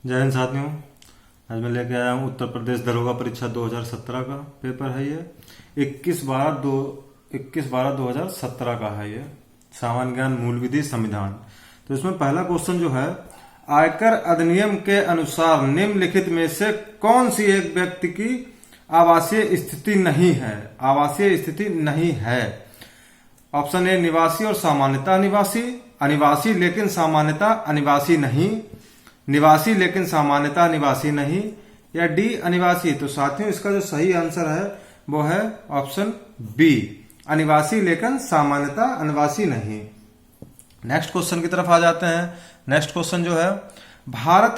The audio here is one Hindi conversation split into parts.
जय हिंद साथियों। आज मैं लेके आया हूँ उत्तर प्रदेश दरोगा परीक्षा 2017 का पेपर है। ये 21/12/2017 का है। ये सामान्य ज्ञान, मूल विधि, संविधान। तो इसमें पहला क्वेश्चन जो है, आयकर अधिनियम के अनुसार निम्नलिखित में से कौन सी एक व्यक्ति की आवासीय स्थिति नहीं है? आवासीय स्थिति नहीं है। ऑप्शन ए निवासी और सामान्यता निवासी, अनिवासी लेकिन सामान्यता अनिवासी नहीं, निवासी लेकिन सामान्यता निवासी नहीं, या डी अनिवासी। तो साथियों इसका जो सही आंसर है वो है ऑप्शन बी, अनिवासी लेकिन सामान्यता अनिवासी नहीं। नेक्स्ट क्वेश्चन की तरफ आ जाते हैं। नेक्स्ट क्वेश्चन जो है, भारत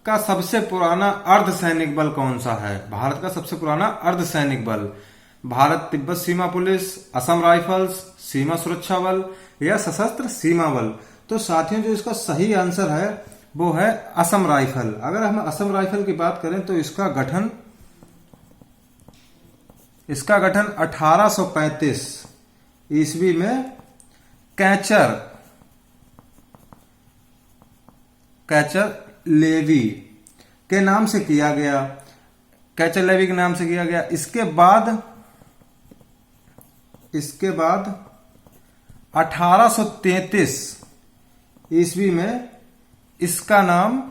का सबसे पुराना अर्धसैनिक बल कौन सा है? भारत का सबसे पुराना अर्धसैनिक बल, भारत तिब्बत सीमा पुलिस, असम राइफल्स, सीमा सुरक्षा बल या सशस्त्र सीमा बल। तो साथियों जो इसका सही आंसर है वो है असम राइफल। अगर हम असम राइफल की बात करें तो इसका गठन 1835 ईस्वी में कैचर लेवी के नाम से किया गया। कैचर लेवी के नाम से किया गया। इसके बाद 1833 ईस्वी में इसका नाम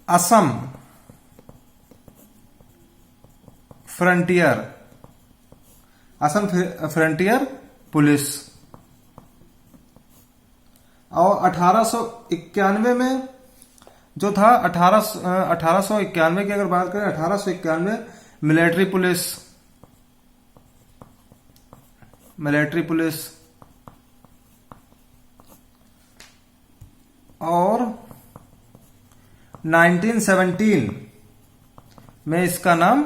असम फ्रंटियर पुलिस। और 1891 में जो था 1891 की अगर बात करें, 1891 मिलिट्री पुलिस और 1917 में इसका नाम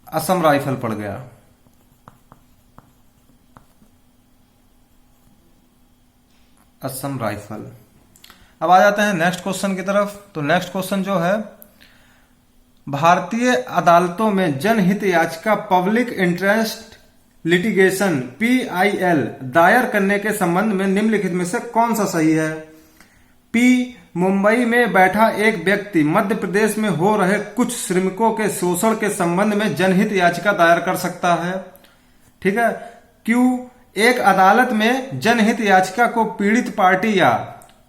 असम राइफल पड़ गया। असम राइफल। अब आ जाते हैं नेक्स्ट क्वेश्चन की तरफ। तो नेक्स्ट क्वेश्चन जो है, भारतीय अदालतों में जनहित याचिका पब्लिक इंटरेस्ट लिटिगेशन PIL दायर करने के संबंध में निम्नलिखित में से कौन सा सही है? पी, मुंबई में बैठा एक व्यक्ति मध्य प्रदेश में हो रहे कुछ श्रमिकों के शोषण के संबंध में जनहित याचिका दायर कर सकता है। ठीक है। क्यू, एक अदालत में जनहित याचिका को पीड़ित पार्टी या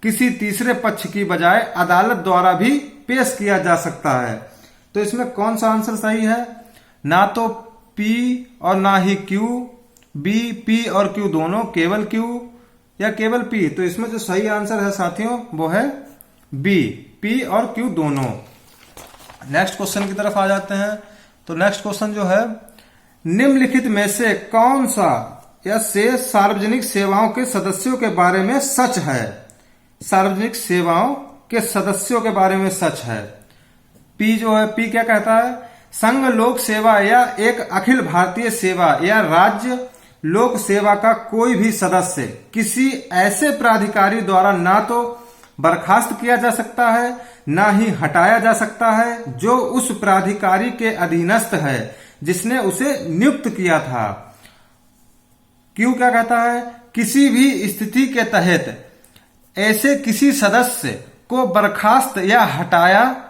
किसी तीसरे पक्ष की बजाय अदालत द्वारा भी पेश किया जा सकता है। तो इसमें कौन सा आंसर सही है? ना तो पी और ना ही क्यू, बी, पी और क्यू दोनों, केवल क्यू या केवल पी। तो इसमें जो सही आंसर है साथियों वो है बी, पी और क्यू दोनों। नेक्स्ट क्वेश्चन की तरफ आ जाते हैं। तो नेक्स्ट क्वेश्चन जो है, निम्नलिखित में से कौन सा या से सार्वजनिक सेवाओं के सदस्यों के बारे में सच है? सार्वजनिक सेवाओं के सदस्यों के बारे में सच है। पी जो है, पी क्या कहता है? संघ लोक सेवा या एक अखिल भारतीय सेवा या राज्य लोक सेवा का कोई भी सदस्य किसी ऐसे प्राधिकारी द्वारा ना तो बर्खास्त किया जा सकता है ना ही हटाया जा सकता है जो उस प्राधिकारी के अधीनस्थ है जिसने उसे नियुक्त किया था। क्यों क्या कहता है? किसी भी स्थिति के तहत ऐसे किसी सदस्य को बर्खास्त या हटाया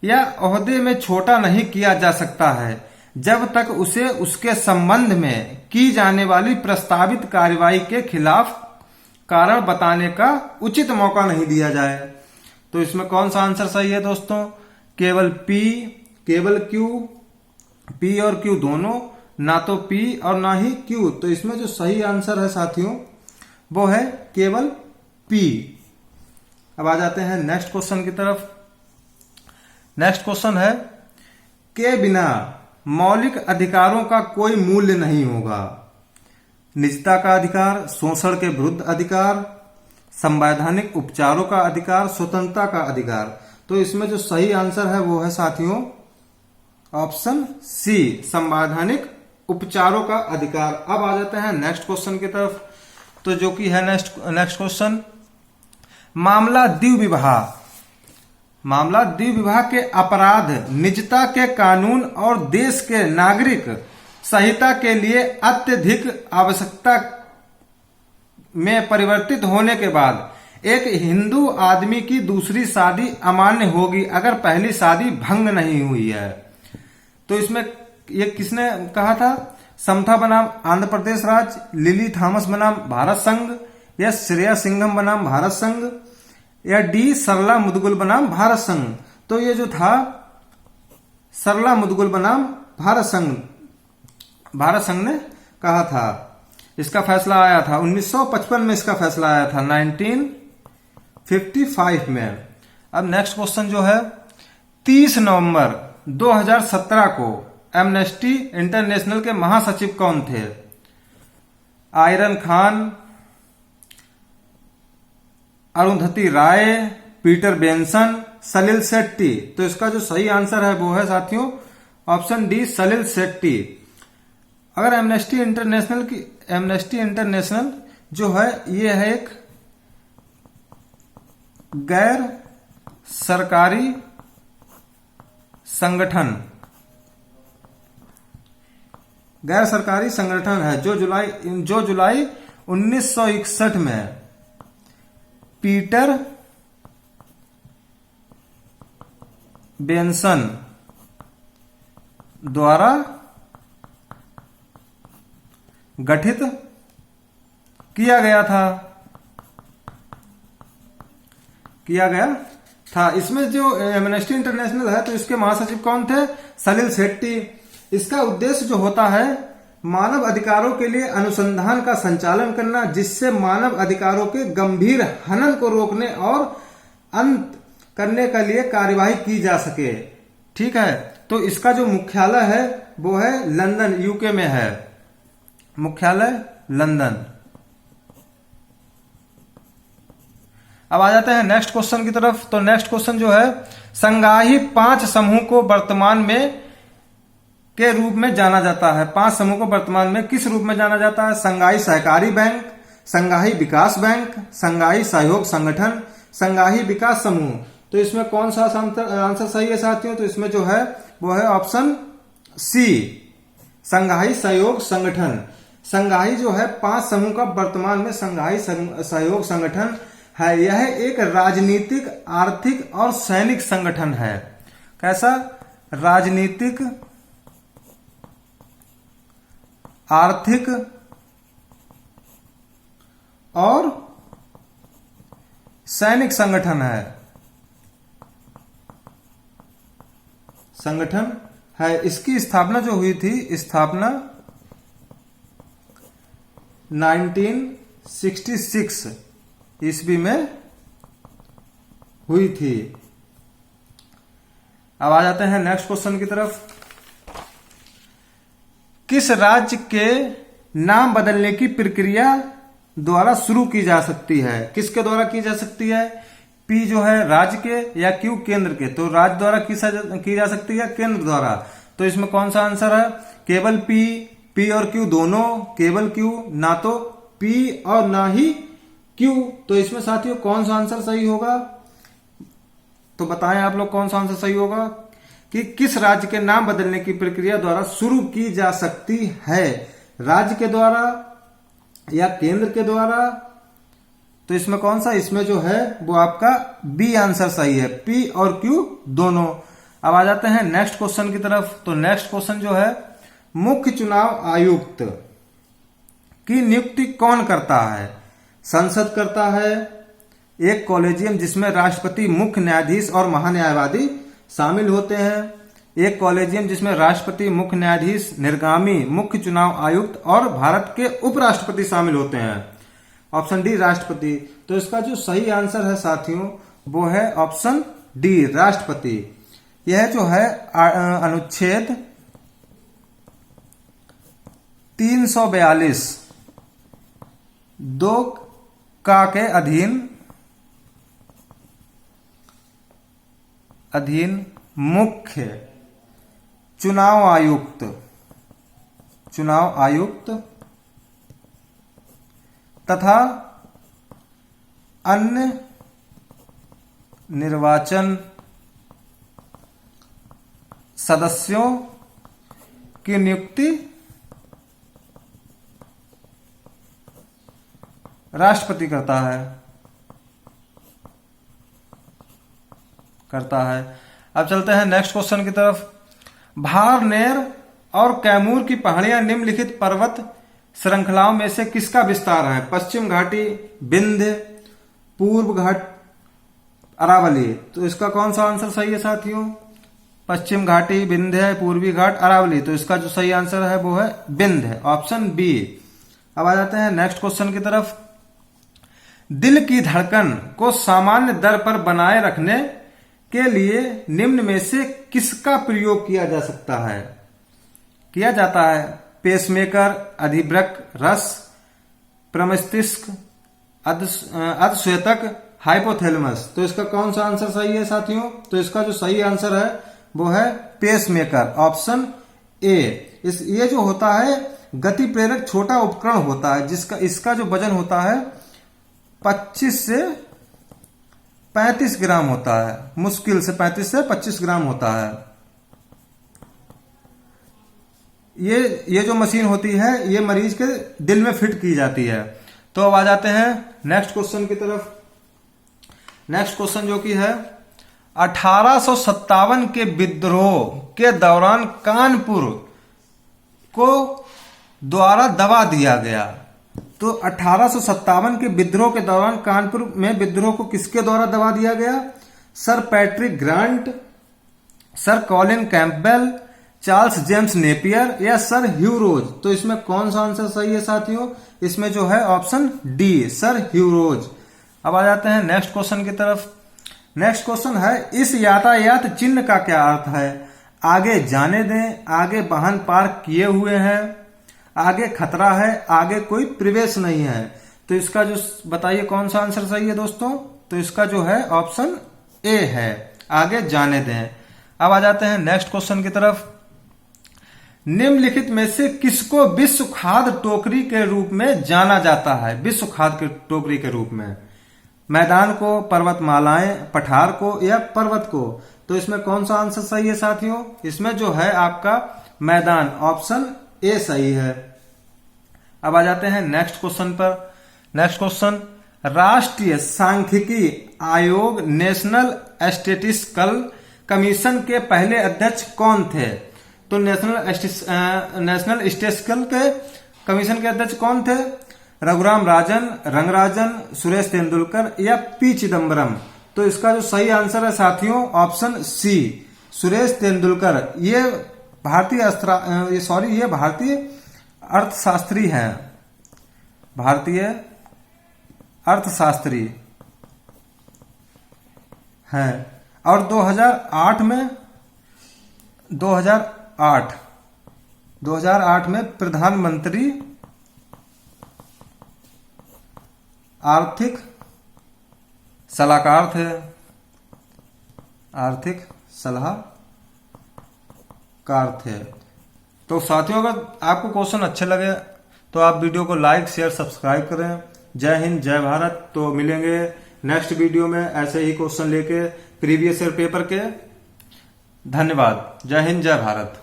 या ओहदे में छोटा नहीं किया जा सकता है जब तक उसे उसके संबंध में की जाने वाली प्रस्तावित कार्रवाई के खिलाफ कारण बताने का उचित मौका नहीं दिया जाए। तो इसमें कौन सा आंसर सही है दोस्तों? केवल पी, केवल क्यू, पी और क्यू दोनों, ना तो पी और ना ही क्यू। तो इसमें जो सही आंसर है साथियों वो है केवल पी। अब आ जाते हैं नेक्स्ट क्वेश्चन की तरफ। नेक्स्ट क्वेश्चन है, के बिना मौलिक अधिकारों का कोई मूल्य नहीं होगा। निजता का अधिकार, शोषण के विरुद्ध अधिकार, संवैधानिक उपचारों का अधिकार, स्वतंत्रता का अधिकार। तो इसमें जो सही आंसर है वो है साथियों ऑप्शन सी, संवैधानिक उपचारों का अधिकार। अब आ जाते हैं नेक्स्ट क्वेश्चन की तरफ। तो जो कि है नेक्स्ट क्वेश्चन, मामला द्विविवाह के अपराध निजता के कानून और देश के नागरिक संहिता के लिए अत्यधिक आवश्यकता में परिवर्तित होने के बाद एक हिंदू आदमी की दूसरी शादी अमान्य होगी अगर पहली शादी भंग नहीं हुई है। तो इसमें ये किसने कहा था? समथा बनाम आंध्र प्रदेश राज्य, लिली थॉमस बनाम भारत संघ, या श्रेया सिंघम बनाम भारत संघ, या डी सरला मुदगुल बनाम भारत संघ। तो ये जो था सरला मुदगुल बनाम भारत संघ ने कहा था। इसका फैसला आया था 1955 में, इसका फैसला आया था 1955 में। अब नेक्स्ट क्वेश्चन जो है, 30 नवंबर 2017 को एमनेस्टी इंटरनेशनल के महासचिव कौन थे? आयरन खान, अरुंधति राय, पीटर बेंसन, सलिल शेट्टी। तो इसका जो सही आंसर है वो है साथियों ऑप्शन डी, सलिल शेट्टी। अगर एमनेस्टी इंटरनेशनल जो है ये है एक गैर सरकारी संगठन है जो जुलाई 1961 में पीटर बेंसन द्वारा गठित किया गया था। इसमें जो एमनेस्टी इंटरनेशनल है तो इसके महासचिव कौन थे? सलिल शेट्टी। इसका उद्देश्य जो होता है मानव अधिकारों के लिए अनुसंधान का संचालन करना, जिससे मानव अधिकारों के गंभीर हनन को रोकने और अंत करने के लिए कार्यवाही की जा सके। ठीक है, तो इसका जो मुख्यालय है वो है लंदन, यूके में है, मुख्यालय लंदन। अब आ जाते हैं नेक्स्ट क्वेश्चन की तरफ। तो नेक्स्ट क्वेश्चन जो है, संगाही 5 समूह को वर्तमान में के रूप में जाना जाता है। 5 समूह को वर्तमान में किस रूप में जाना जाता है? संगाई सहकारी बैंक, संगाई विकास बैंक, संगाई सहयोग संगठन, संगाई विकास समूह। तो इसमें कौन सा आंसर सही है साथियों? तो इसमें जो है वो है ऑप्शन सी, संगाई सहयोग संगठन। संगाई जो है 5 समूह का वर्तमान में संगाई सहयोग संगठन है। यह एक राजनीतिक, आर्थिक और सैनिक संगठन है। कैसा? राजनीतिक, आर्थिक और सैनिक संगठन है। इसकी स्थापना जो हुई थी, 1966 ईस्वी में हुई थी। अब आ जाते हैं नेक्स्ट क्वेश्चन की तरफ। किस राज्य के नाम बदलने की प्रक्रिया द्वारा शुरू की जा सकती है? किसके द्वारा की जा सकती है? पी जो है राज्य के, या क्यू केंद्र के? तो राज्य द्वारा की जा सकती है, केंद्र द्वारा। तो इसमें कौन सा आंसर है? केवल पी और क्यू दोनों, केवल क्यू, ना तो पी और ना ही क्यू। तो इसमें साथियों कौन सा आंसर सही होगा? तो बताएं आप लोग कौन सा आंसर सही होगा कि किस राज्य के नाम बदलने की प्रक्रिया द्वारा शुरू की जा सकती है? राज्य के द्वारा या केंद्र के द्वारा? तो इसमें कौन सा? इसमें जो है वो आपका बी आंसर सही है, पी और क्यू दोनों। अब आ जाते हैं नेक्स्ट क्वेश्चन की तरफ। तो नेक्स्ट क्वेश्चन जो है, मुख्य चुनाव आयुक्त की नियुक्ति कौन करता है? संसद करता है, एक कॉलेजियम जिसमें राष्ट्रपति, मुख्य न्यायाधीश और महान्यायवादी शामिल होते हैं, एक कॉलेजियम जिसमें राष्ट्रपति, मुख्य न्यायाधीश, निर्गामी, मुख्य चुनाव आयुक्त और भारत के उपराष्ट्रपति शामिल होते हैं। ऑप्शन डी राष्ट्रपति। तो इसका जो सही आंसर है साथियों वो है ऑप्शन डी राष्ट्रपति। यह जो है अनुच्छेद 342 2 का के अधीन मुख्य चुनाव आयुक्त तथा अन्य निर्वाचन सदस्यों की नियुक्ति राष्ट्रपति करता है। अब चलते हैं नेक्स्ट क्वेश्चन की तरफ। भारनेर और कैमूर की पहाड़ियां निम्नलिखित पर्वत श्रृंखलाओं में से किसका विस्तार है? पश्चिम घाटी, विंध्य, पूर्व घाट, अरावली। तो इसका कौन सा आंसर सही है साथियों? पश्चिम घाटी, विंध्य, पूर्वी घाट, अरावली। तो इसका जो सही आंसर है वो है विंध्य, ऑप्शन बी। अब आ जाते हैं नेक्स्ट क्वेश्चन की तरफ। दिल की धड़कन को सामान्य दर पर बनाए रखने के लिए निम्न में से किसका प्रयोग किया जाता है? पेसमेकर, अधिवृक्क, रस, प्रमस्तिष्क, अधश्वेतक, हाइपोथैलेमस। तो इसका कौन सा आंसर सही है साथियों? तो इसका जो सही आंसर है वो है पेसमेकर, ऑप्शन ए। ये जो होता है गति प्रेरक छोटा उपकरण होता है इसका जो वजन होता है 25 से 35 ग्राम होता है, मुश्किल से 35 से 25 ग्राम होता है। ये जो मशीन होती है ये मरीज के दिल में फिट की जाती है। तो अब आ जाते हैं नेक्स्ट क्वेश्चन की तरफ। नेक्स्ट क्वेश्चन जो कि है 1857 के विद्रोह के दौरान कानपुर को द्वारा दबा दिया गया। तो 1857 के विद्रोह के दौरान कानपुर में विद्रोह को किसके द्वारा दबा दिया गया? Sir Patrick grant, sir Colin Campbell, Charles James Napier या सर ह्यू रोज। तो इसमें कौन सा आंसर सही है साथियों? इसमें जो है ऑप्शन डी, सर ह्यू रोज। अब आ जाते हैं नेक्स्ट क्वेश्चन की तरफ। नेक्स्ट क्वेश्चन है इस यातायात चिन्ह का क्या अर्थ है? आगे जाने दें, आगे वाहन पार्क किए हुए हैं, आगे खतरा है, आगे कोई प्रवेश नहीं है। तो इसका जो बताइए कौन सा आंसर सही है दोस्तों? तो इसका जो है ऑप्शन ए है, आगे जाने दें। अब आ जाते हैं नेक्स्ट क्वेश्चन की तरफ। निम्नलिखित में से किसको विश्व खाद्य टोकरी के रूप में जाना जाता है? विश्व खाद्य टोकरी के रूप में मैदान को, पर्वतमालाएं, पठार को या पर्वत को। तो इसमें कौन सा आंसर सही है साथियों? इसमें जो है आपका मैदान, ऑप्शन ए सही है। अब आ जाते हैं नेक्स्ट क्वेश्चन पर। नेक्स्ट क्वेश्चन, राष्ट्रीय सांख्यिकी आयोग नेशनल स्टैटिस्टिकल कमीशन के पहले अध्यक्ष कौन थे? तो नेशनल स्टैटिस्टिकल के कमीशन के अध्यक्ष कौन थे? रघुराम राजन, रंगराजन, सुरेश तेंदुलकर या पी चिदम्बरम। तो इसका जो सही आंसर है साथियों ऑप्शन सी, सुरेश तेंदुलकर। ये भारतीय अर्थशास्त्री हैं, भारतीय अर्थशास्त्री हैं। और 2008 में प्रधानमंत्री आर्थिक सलाहकार थे, आर्थिक सलाहकार थे। तो साथियों अगर आपको क्वेश्चन अच्छे लगे तो आप वीडियो को लाइक, शेयर, सब्सक्राइब करें। जय हिंद, जय भारत। तो मिलेंगे नेक्स्ट वीडियो में ऐसे ही क्वेश्चन लेके प्रीवियस ईयर पेपर के। धन्यवाद। जय हिंद, जय भारत।